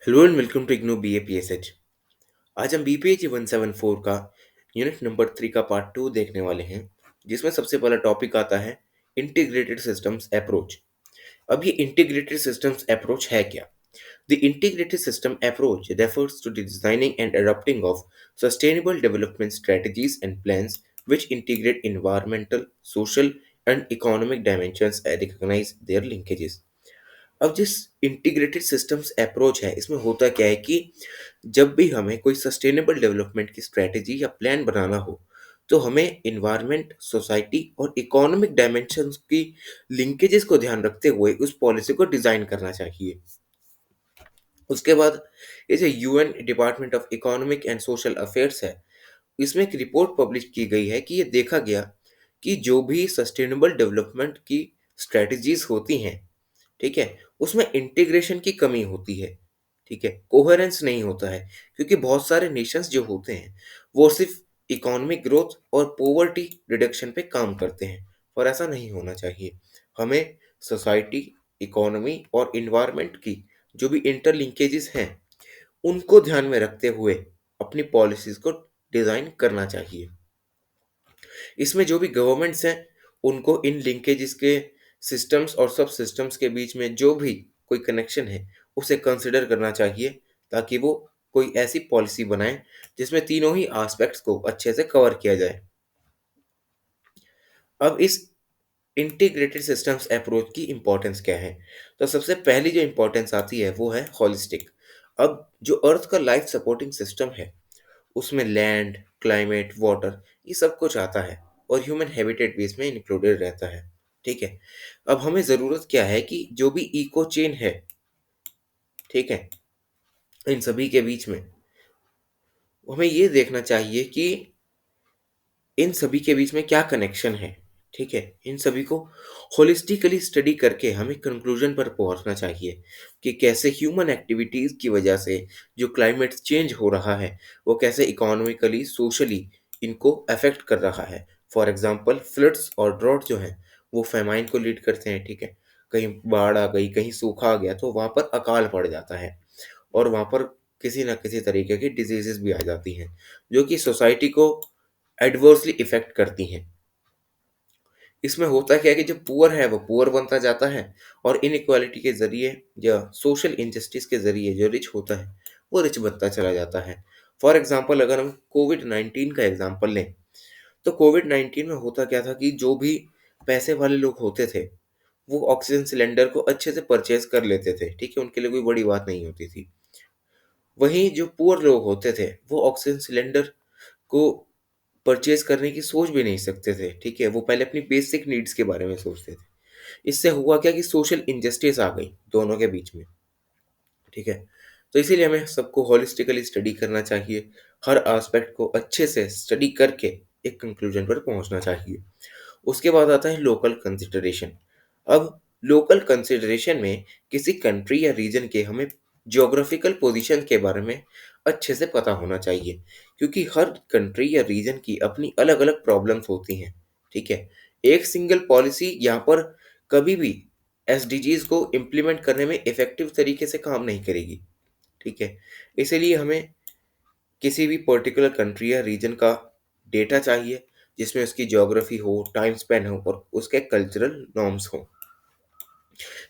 Hello and welcome to IGNOU BAPSH। आज हम BPH 174 का यूनिट नंबर 3 का पार्ट 2 देखने वाले हैं, जिसमें सबसे पहला टॉपिक आता है इंटीग्रेटेड सिस्टम्स अप्रोच। अब ये इंटीग्रेटेड सिस्टम्स अप्रोच है क्या? The integrated system approach refers to the designing and adopting of sustainable development strategies and plans which integrate environmental, social, and economic dimensions and recognize their linkages। अब जिस integrated systems approach है, इसमें होता क्या है कि जब भी हमें कोई सस्टेनेबल डेवलपमेंट की स्ट्रेटेजी या प्लान बनाना हो, तो हमें इन्वायरमेंट, सोसाइटी और इकोनॉमिक डायमेंशंस की लिंकेजेस को ध्यान रखते हुए उस पॉलिसी को डिजाइन करना चाहिए। उसके बाद ये जो UN department of economic and social affairs है, इसमें एक रिपोर्ट पब्लिश की गई है कि ये देखा गया कि जो भी सस्टेनेबल डेवलपमेंट की स्ट्रेटजीज होती हैं, ठीक है, उसमें इंटीग्रेशन की कमी होती है। ठीक है, कोहेरेंस नहीं होता है, क्योंकि बहुत सारे नेशंस जो होते हैं वो सिर्फ इकोनॉमिक ग्रोथ और पोवर्टी रिडक्शन पे काम करते हैं, और ऐसा नहीं होना चाहिए। हमें सोसाइटी, इकोनॉमी और इन्वायरमेंट की जो भी इंटरलिंकेजेस हैं, उनको ध्यान में रखते हुए अपनी पॉलिसीज को डिजाइन करना चाहिए। इसमें जो भी गवर्नमेंट्स हैं, उनको इन लिंकेजेस के सिस्टम्स और सब सिस्टम्स के बीच में जो भी कोई कनेक्शन है, उसे कंसिडर करना चाहिए, ताकि वो कोई ऐसी पॉलिसी बनाएं जिसमें तीनों ही एस्पेक्ट्स को अच्छे से कवर किया जाए। अब इस इंटीग्रेटेड सिस्टम्स अप्रोच की इंपॉर्टेंस क्या है? तो सबसे पहली जो इंपॉर्टेंस आती है वो है होलिस्टिक। अब जो अर्थ का लाइफ सपोर्टिंग सिस्टम है, उसमें लैंड, क्लाइमेट, वाटर, ये सब कुछ आता है, और ह्यूमन हैबिटेट भी इसमें इंक्लूडेड रहता है। ठीक है, अब हमें ज़रूरत क्या है कि जो भी इको चेन है, ठीक है, इन सभी के बीच में हमें ये देखना चाहिए कि इन सभी के बीच में क्या कनेक्शन है। ठीक है, इन सभी को होलिस्टिकली स्टडी करके हमें कंक्लूजन पर पहुंचना चाहिए कि कैसे ह्यूमन एक्टिविटीज की वजह से जो क्लाइमेट चेंज हो रहा है, वो कैसे इकोनॉमिकली, सोशली इनको अफेक्ट कर रहा है। फॉर एग्जांपल, फ्लड्स और ड्रॉट जो है वो फेमाइन को लीड करते हैं। ठीक है, कहीं बाढ़ आ गई, कहीं सूखा आ गया, तो वहां पर अकाल पड़ जाता है, और वहां पर किसी ना किसी तरीके की डिजीजेस भी आ जाती हैं, जो कि सोसाइटी को एडवर्सली इफेक्ट करती हैं। इसमें होता क्या है कि जो पुअर है वो पुअर बनता जाता है, और इनइक्वालिटी के जरिए या सोशल इनजस्टिस के जरिए जो रिच होता है वो रिच बनता चला जाता है। फॉर एग्जाम्पल, अगर हम कोविड 19 का एग्जाम्पल लें, तो कोविड 19 में होता क्या था कि जो भी पैसे वाले लोग होते थे, वो ऑक्सीजन सिलेंडर को अच्छे से परचेज कर लेते थे। ठीक है, उनके लिए कोई बड़ी बात नहीं होती थी। वहीं जो पुअर लोग होते थे, वो ऑक्सीजन सिलेंडर को परचेज करने की सोच भी नहीं सकते थे। ठीक है, वो पहले अपनी बेसिक नीड्स के बारे में सोचते थे। इससे हुआ क्या कि सोशल इंजस्टिस आ गई दोनों के बीच में। ठीक है, तो इसीलिए हमें सबको होलिस्टिकली स्टडी करना चाहिए, हर एस्पेक्ट को अच्छे से स्टडी करके एक कंक्लूजन पर पहुंचना चाहिए। उसके बाद आता है लोकल कंसिडरेशन। अब लोकल कंसिडरेशन में किसी कंट्री या रीजन के हमें ज्योग्राफिकल पोजीशन के बारे में अच्छे से पता होना चाहिए, क्योंकि हर कंट्री या रीजन की अपनी अलग अलग प्रॉब्लम्स होती हैं। ठीक है, एक सिंगल पॉलिसी यहाँ पर कभी भी SDGs को इम्प्लीमेंट करने में इफेक्टिव तरीके से काम नहीं करेगी। ठीक है, इसीलिए हमें किसी भी पर्टिकुलर कंट्री या रीजन का डेटा चाहिए, जिसमें उसकी ज्योग्राफी हो, टाइम स्पेन हो, और उसके कल्चरल नॉर्म्स हो,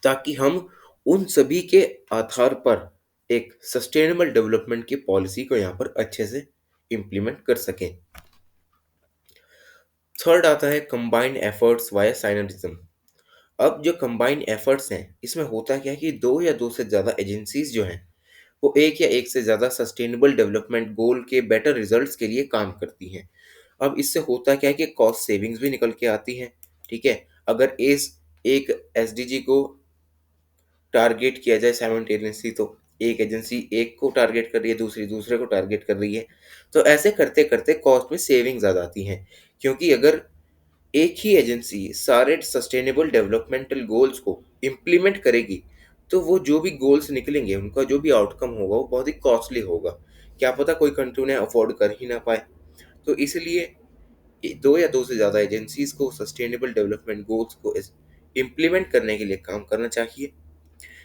ताकि हम उन सभी के आधार पर एक सस्टेनेबल डेवलपमेंट की पॉलिसी को यहाँ पर अच्छे से इम्प्लीमेंट कर सकें। थर्ड आता है कंबाइंड एफर्ट्स वाया साइनरिज्म। अब जो कंबाइंड एफर्ट्स हैं, इसमें होता क्या है कि दो या दो से ज़्यादा एजेंसीज जो हैं, वो एक या एक से ज़्यादा सस्टेनेबल डेवलपमेंट गोल के बेटर रिजल्ट्स के लिए काम करती हैं। अब इससे होता क्या है कि कॉस्ट सेविंग्स भी निकल के आती हैं। ठीक है, अगर इस एक SDG को टारगेट किया जाए साइमल्टेनियसली, तो एक एजेंसी एक को टारगेट कर रही है, दूसरी दूसरे को टारगेट कर रही है, तो ऐसे करते करते कॉस्ट में सेविंग्स आ जाती हैं। क्योंकि अगर एक ही एजेंसी सारे सस्टेनेबल डेवलपमेंटल गोल्स को इम्प्लीमेंट करेगी, तो वो जो भी गोल्स निकलेंगे, उनका जो भी आउटकम होगा वो बहुत ही कॉस्टली होगा। क्या पता कोई कंट्री उन्हें अफोर्ड कर ही ना पाए। तो इसलिए दो या दो से ज़्यादा एजेंसीज को सस्टेनेबल डेवलपमेंट गोल्स को इम्प्लीमेंट करने के लिए काम करना चाहिए।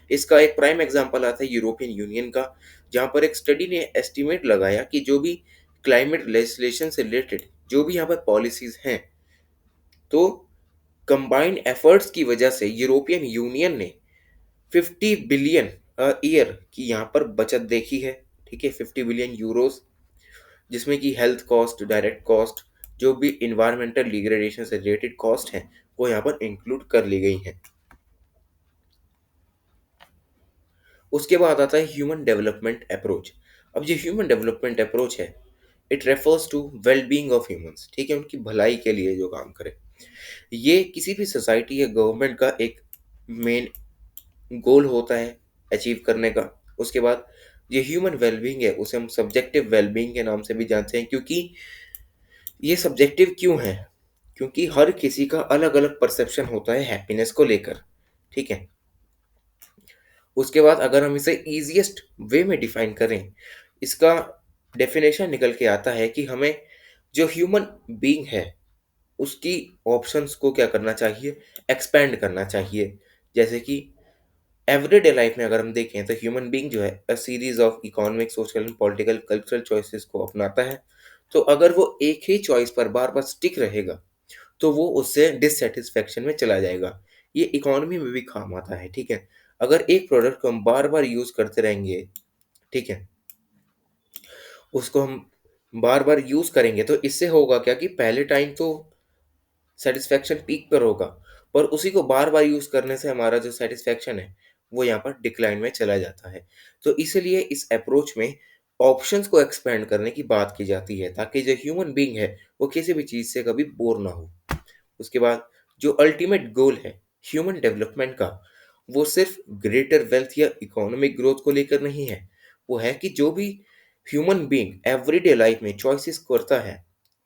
इसका एक प्राइम एग्जांपल आता है यूरोपियन यूनियन का, जहाँ पर एक स्टडी ने एस्टीमेट लगाया कि जो भी क्लाइमेट लेजिस्लेशन से रिलेटेड जो भी यहाँ पर पॉलिसीज़ हैं, तो कंबाइंड एफर्ट्स की वजह से यूरोपियन यूनियन ने 50 बिलियन ईयर की यहाँ पर बचत देखी है, ठीक है? 50 बिलियन यूरोज़, जिसमें कि हेल्थ कॉस्ट, डायरेक्ट कॉस्ट, जो भी एनवायरमेंटल डिग्रेडेशन से रिलेटेड कॉस्ट हैं, वो यहाँ पर इंक्लूड कर ली गई हैं। उसके बाद आता है ह्यूमन डेवलपमेंट अप्रोच। अब जो ह्यूमन डेवलपमेंट अप्रोच है, it refers to well being of humans, ठीक है? उनकी भलाई के लिए जो काम करे। ये किसी भी सोसाइटी या गवर्नमेंट का एक मेन गोल होता है अचीव करने का। उसके बाद ये ह्यूमन वेलबींग है, उसे हम सब्जेक्टिव वेलबींग के नाम से भी जानते हैं, क्योंकि ये सब्जेक्टिव क्यों है? क्योंकि हर किसी का अलग अलग परसेप्शन होता है हैप्पीनेस को लेकर, ठीक है? उसके बाद अगर हम इसे ईजिएस्ट वे में डिफाइन करें, इसका डेफिनेशन निकल के आता है कि हमें जो ह्यूमन बीइंग है, उसकी ऑप्शंस को क्या करना चाहिए, एक्सपैंड करना चाहिए। जैसे कि एवरीडे लाइफ में अगर हम देखें तो ह्यूमन बीइंग जो है a series of economic, social, political, cultural choices को अपनाता है। तो अगर वो एक ही चॉइस पर बार-बार स्टिक रहेगा, तो वो उससे डिससैटिस्फैक्शन में चला जाएगा। ये इकोनॉमी में भी काम आता है, ठीक है? अगर एक प्रोडक्ट को हम बार-बार यूज़ करते रहेंगे, ठीक है? उसको हम बार-बार यूज़ करेंगे तो इससे होगा क्या कि पहले टाइम तो सैटिस्फैक्शन पीक पर होगा, पर उसी को बार-बार यूज़ करने से हमारा जो सैटिस्फैक्शन है, वो यहाँ पर डिक्लाइन में चला जाता है। तो इसीलिए इस अप्रोच में ऑप्शंस को एक्सपैंड करने की बात की जाती है, ताकि जो ह्यूमन बीइंग है, वो किसी भी चीज़ से कभी बोर ना हो। उसके बाद जो अल्टीमेट गोल है ह्यूमन डेवलपमेंट का, वो सिर्फ़ ग्रेटर वेल्थ या इकोनॉमिक ग्रोथ को लेकर नहीं है। वो है कि जो भी ह्यूमन बीइंग एवरीडे लाइफ़ में चॉइसेस करता है,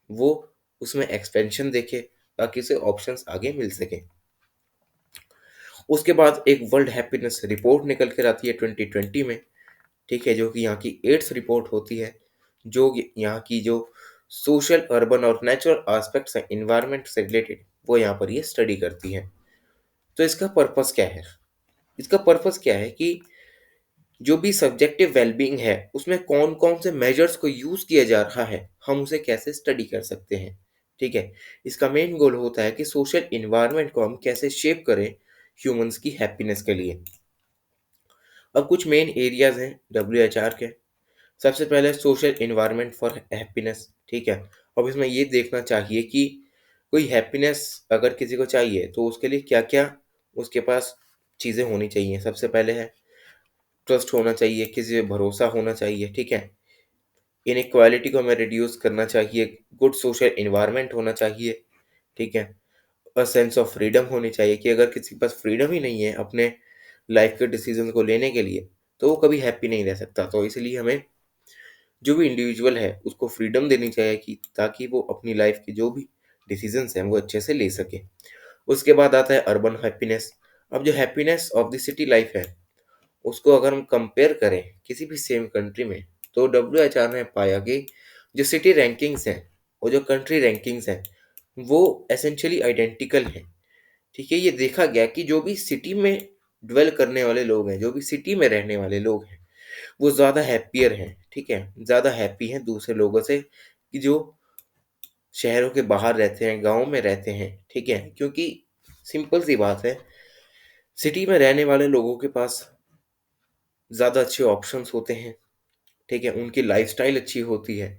वो उसमें एक्सपेंशन देखे, ताकि उसे ऑप्शंस आगे मिल सकें। उसके बाद एक वर्ल्ड हैप्पीनेस रिपोर्ट निकल कर आती है 2020 में, ठीक है? जो कि यहाँ की 8th रिपोर्ट होती है, जो यहाँ की जो सोशल, अर्बन और नेचुरल एस्पेक्ट्स हैं एनवायरनमेंट से रिलेटेड, वो यहाँ पर ये स्टडी करती है। तो इसका पर्पस क्या है? इसका पर्पस क्या है कि जो भी सब्जेक्टिव वेलबीइंग है, उसमें कौन-कौन से मेजर्स को यूज़ किया जा रहा है, हम उसे कैसे स्टडी कर सकते हैं, ठीक है? इसका मेन गोल होता है कि सोशल एनवायरनमेंट को हम कैसे शेप करें ह्यूमन्स की हैप्पीनेस के लिए। अब कुछ मेन एरियाज़ हैं डब्ल्यूएचआर के। सबसे पहले सोशल एनवायरनमेंट फॉर हैप्पीनेस, ठीक है? अब इसमें ये देखना चाहिए कि कोई हैप्पीनेस अगर किसी को चाहिए, तो उसके लिए क्या-क्या उसके पास चीज़ें होनी चाहिए। सबसे पहले है ट्रस्ट होना चाहिए, किसी पे भरोसा होना चाहिए, ठीक है? इनइक्वालिटी को हमें रिड्यूस करना चाहिए, गुड सोशल एनवायरनमेंट होना चाहिए, ठीक है? अ सेंस ऑफ फ्रीडम होनी चाहिए कि अगर किसी के पास फ्रीडम ही नहीं है अपने लाइफ़ के डिसीज़न को लेने के लिए, तो वो कभी हैप्पी नहीं रह सकता। तो इसलिए हमें जो भी इंडिविजुअल है, उसको फ्रीडम देनी चाहिए कि ताकि वो अपनी लाइफ़ के जो भी डिसीज़न्स हैं, वो अच्छे से ले सके। उसके बाद आता है अर्बन हैप्पीनेस। अब जो happiness of the city life है, उसको अगर हम कंपेयर करें किसी भी सेम कंट्री में, तो डब्ल्यूएचआर ने पाया कि जो सिटी रैंकिंग्स हैं और जो कंट्री रैंकिंग्स हैं, वो एसेंशियली आइडेंटिकल हैं। ठीक है? ये देखा गया कि जो भी सिटी में ड्वेल करने वाले लोग हैं, जो भी सिटी में रहने वाले लोग हैं, वो ज़्यादा हैप्पियर हैं, ठीक है? ज़्यादा हैप्पी हैं दूसरे लोगों से कि जो शहरों के बाहर रहते हैं, गाँव में रहते हैं, ठीक है? क्योंकि सिंपल सी बात है, सिटी में रहने वाले लोगों के पास ज़्यादा अच्छे ऑप्शंस होते हैं, ठीक है? उनकी लाइफ़स्टाइल अच्छी होती है,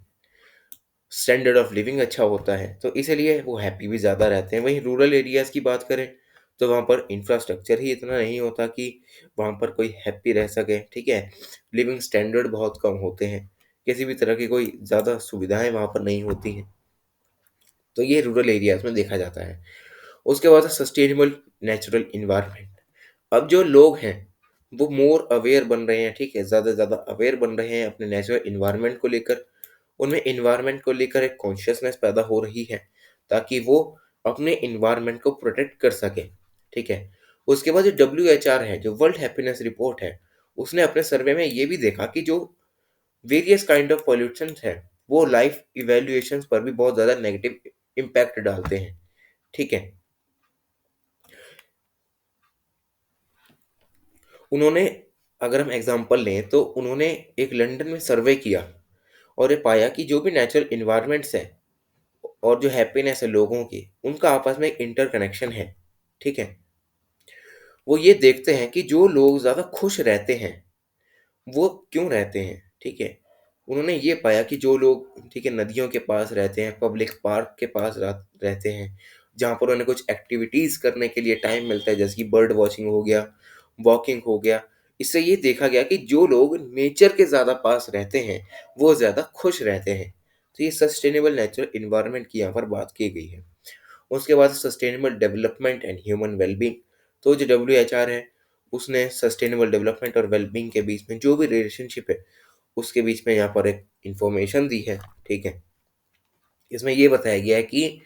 स्टैंडर्ड ऑफ लिविंग अच्छा होता है, तो इसीलिए वो हैप्पी भी ज़्यादा रहते हैं। वहीं रूरल एरियाज़ की बात करें, तो वहाँ पर इंफ्रास्ट्रक्चर ही इतना नहीं होता कि वहाँ पर कोई हैप्पी रह सके, ठीक है? लिविंग स्टैंडर्ड बहुत कम होते हैं, किसी भी तरह की कोई ज़्यादा सुविधाएँ वहाँ पर नहीं होती हैं, तो ये रूरल एरियाज़ में देखा जाता है। उसके बाद है सस्टेनेबल नेचुरल एनवायरनमेंट। अब जो लोग हैं, वो मोर अवेयर बन रहे हैं, ठीक है? ज़्यादा से ज़्यादा अवेयर बन रहे हैं अपने नेचुरल एनवायरनमेंट को लेकर। उनमें एनवायरनमेंट को लेकर एक कॉन्शियसनेस पैदा हो रही है, ताकि वो अपने एनवायरनमेंट को प्रोटेक्ट कर सकें, ठीक है? उसके बाद जो डब्ल्यूएचआर है, जो वर्ल्ड हैप्पीनेस रिपोर्ट है, उसने अपने सर्वे में ये भी देखा कि जो वेरियस काइंड ऑफ पॉल्यूशंस हैं, वो लाइफ इवैल्यूएशंस पर भी बहुत ज़्यादा नेगेटिव इम्पैक्ट डालते हैं, ठीक है? उन्होंने, अगर हम एग्ज़ाम्पल लें तो उन्होंने एक लंदन में सर्वे किया और ये पाया कि जो भी नेचुरल एनवायरनमेंट्स हैं और जो हैप्पीनेस है लोगों की, उनका आपस में एक इंटरकनेक्शन है, ठीक है? वो ये देखते हैं कि जो लोग ज़्यादा खुश रहते हैं, वो क्यों रहते हैं, ठीक है? उन्होंने ये पाया कि जो लोग, ठीक है, नदियों के पास रहते हैं, पब्लिक पार्क के पास रहते हैं, जहाँ पर उन्हें कुछ एक्टिविटीज़ करने के लिए टाइम मिलता है, जैसे कि बर्ड वॉचिंग हो गया, वॉकिंग हो गया। इससे ये देखा गया कि जो लोग नेचर के ज़्यादा पास रहते हैं, वो ज़्यादा खुश रहते हैं। तो ये सस्टेनेबल नेचुरल एनवायरनमेंट की यहाँ पर बात की गई है। उसके बाद sustainable development and human wellbeing. तो जो डब्ल्यूएचआर है, उसने सस्टेनेबल डेवलपमेंट और वेलबींग के बीच में जो भी रिलेशनशिप है, उसके बीच में यहाँ पर एक इंफॉर्मेशन दी है, ठीक है? इसमें ये बताया गया है कि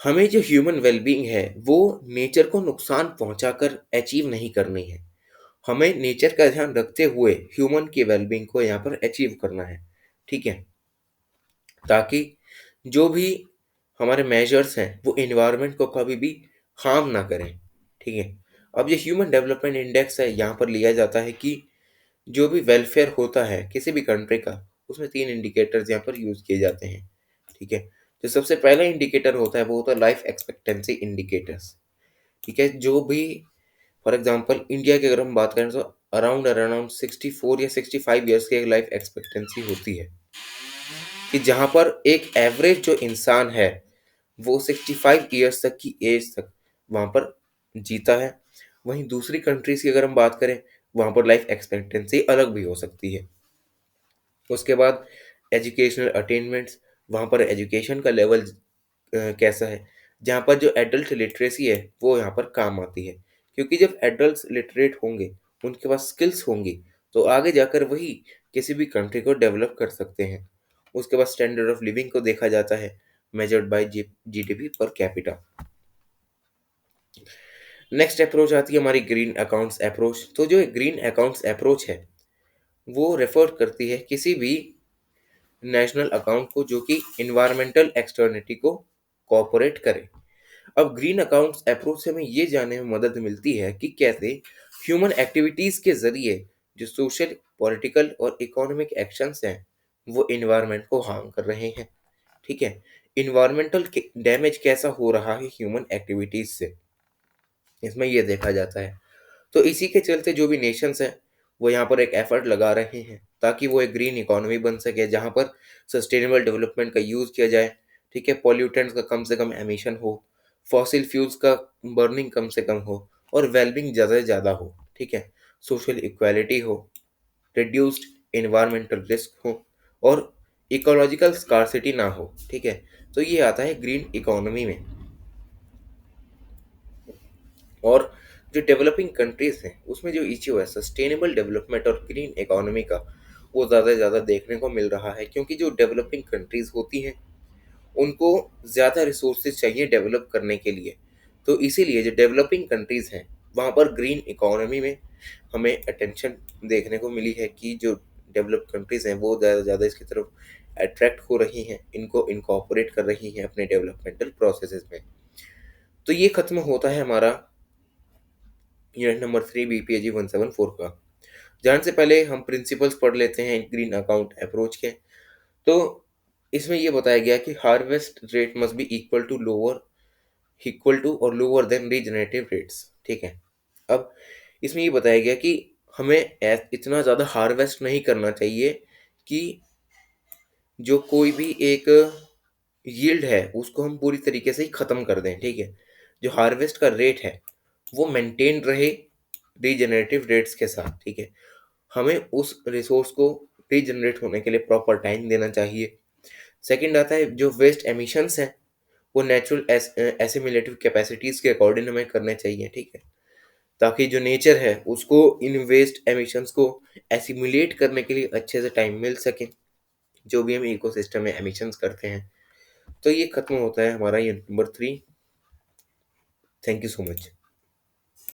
हमें जो ह्यूमन वेलबींग है, वो नेचर को नुकसान पहुँचाकर अचीव नहीं करनी है। हमें नेचर का ध्यान रखते हुए ह्यूमन की वेलबींग को यहाँ पर अचीव करना है, ठीक है? ताकि जो भी हमारे मेजर्स हैं, वो एनवायरनमेंट को कभी भी हार्म ना करें, ठीक है? अब ये ह्यूमन डेवलपमेंट इंडेक्स है, यहाँ पर लिया जाता है कि जो भी वेलफेयर होता है किसी भी कंट्री का, उसमें 3 इंडिकेटर्स यहाँ पर यूज़ किए जाते हैं, ठीक है? जो सबसे पहला इंडिकेटर होता है, वो होता है लाइफ एक्सपेक्टेंसी इंडिकेटर्स, ठीक है? जो भी, फॉर एग्ज़ाम्पल इंडिया की अगर हम बात करें तो अराउंड अराउंड 64 या 65 ईयर्स की एक लाइफ एक्सपेक्टेंसी होती है, कि जहाँ पर एक एवरेज जो इंसान है, वो 65 ईयर्स तक की एज तक वहाँ पर जीता है। वहीं दूसरी कंट्रीज़ की अगर हम बात करें, वहाँ पर लाइफ एक्सपेक्टेंसी अलग भी हो सकती है। उसके बाद एजुकेशनल अटेनमेंट्स, वहाँ पर एजुकेशन का लेवल कैसा है, जहाँ पर जो एडल्ट लिटरेसी है, वो यहाँ पर काम आती है। क्योंकि जब एडल्ट्स लिटरेट होंगे, उनके पास स्किल्स होंगी, तो आगे जाकर वही किसी भी कंट्री को डेवलप कर सकते हैं। उसके बाद स्टैंडर्ड ऑफ लिविंग को देखा जाता है, measured by GDP per capita. Next approach आती है हमारी ग्रीन अकाउंट्स अप्रोच। तो जो ग्रीन अकाउंट्स अप्रोच है, वो रेफर करती है किसी भी नेशनल अकाउंट को जो कि इन्वायरमेंटल एक्सटर्निटी को कॉर्पोरेट करे। अब ग्रीन अकाउंट्स अप्रोच से हमें ये जानने में मदद मिलती है कि कैसे ह्यूमन एक्टिविटीज के जरिए जो सोशल, पॉलिटिकल और इकोनॉमिक एक्शंस हैं, वो इन्वायरमेंट को हार्म कर रहे हैं, ठीक है? इन्वायरमेंटल डैमेज कैसा हो रहा है ह्यूमन एक्टिविटीज से, इसमें ये देखा जाता है। तो इसी के चलते जो भी नेशंस हैं, वो यहाँ पर एक एफर्ट लगा रहे हैं ताकि वो एक ग्रीन इकोनॉमी बन सके, जहाँ पर सस्टेनेबल डेवलपमेंट का यूज़ किया जाए, ठीक है? पॉल्यूटेंट्स का कम से कम एमिशन हो, फॉसिल फ्यूल्स का बर्निंग कम से कम हो और वेलबिंग ज़्यादा से ज़्यादा हो, ठीक है? सोशल इक्वालिटी हो, रिड्यूस्ड एनवायरमेंटल रिस्क हो और इकोलॉजिकल स्कार्सिटी ना हो, ठीक है? तो ये आता है ग्रीन इकोनॉमी में। और जो डेवलपिंग कंट्रीज़ हैं, उसमें जो इश्यू है सस्टेनेबल डेवलपमेंट और ग्रीन इकोनॉमी का, वो ज़्यादा से ज़्यादा देखने को मिल रहा है, क्योंकि जो डेवलपिंग कंट्रीज़ होती हैं, उनको ज़्यादा रिसोर्सेज चाहिए डेवलप करने के लिए। तो इसीलिए जो डेवलपिंग कंट्रीज़ हैं, वहाँ पर ग्रीन इकोनॉमी में हमें अटेंशन देखने को मिली है कि जो डेवलप्ड कंट्रीज़ हैं, वो ज़्यादा से ज़्यादा इसकी तरफ अट्रैक्ट हो रही हैं, इनको इनकॉर्पोरेट कर रही हैं अपने डेवलपमेंटल प्रोसेसेस में। तो ये खत्म होता है हमारा यूनिट नंबर 3 बीपीएजी 174 का। जाने से पहले हम प्रिंसिपल्स पढ़ लेते हैं ग्रीन अकाउंट अप्रोच के। तो इसमें ये बताया गया कि harvest rate must be equal to और लोअर देन रीजनरेटिव रेट्स, ठीक है? अब इसमें ये बताया गया कि हमें इतना ज़्यादा हार्वेस्ट नहीं करना चाहिए कि जो कोई भी एक यील्ड है, उसको हम पूरी तरीके से ही ख़त्म कर दें, ठीक है? जो हार्वेस्ट का रेट है, वो मेंटेन रहे रीजनरेटिव रेट्स के साथ, ठीक है? हमें उस रिसोर्स को रीजनरेट होने के लिए प्रॉपर टाइम देना चाहिए। सेकंड आता है जो वेस्ट एमिशंस हैं, वो नेचुरल एसिमिलेटिव कैपेसिटीज़ के अकॉर्डिंग हमें करने चाहिए, ठीक है? ताकि जो नेचर है, उसको इन वेस्ट एमिशंस को एसिमुलेट करने के लिए अच्छे से टाइम मिल सके, जो भी हम इकोसिस्टम में एमिशंस करते हैं। तो ये खत्म होता है हमारा unit number 3। Thank you so much.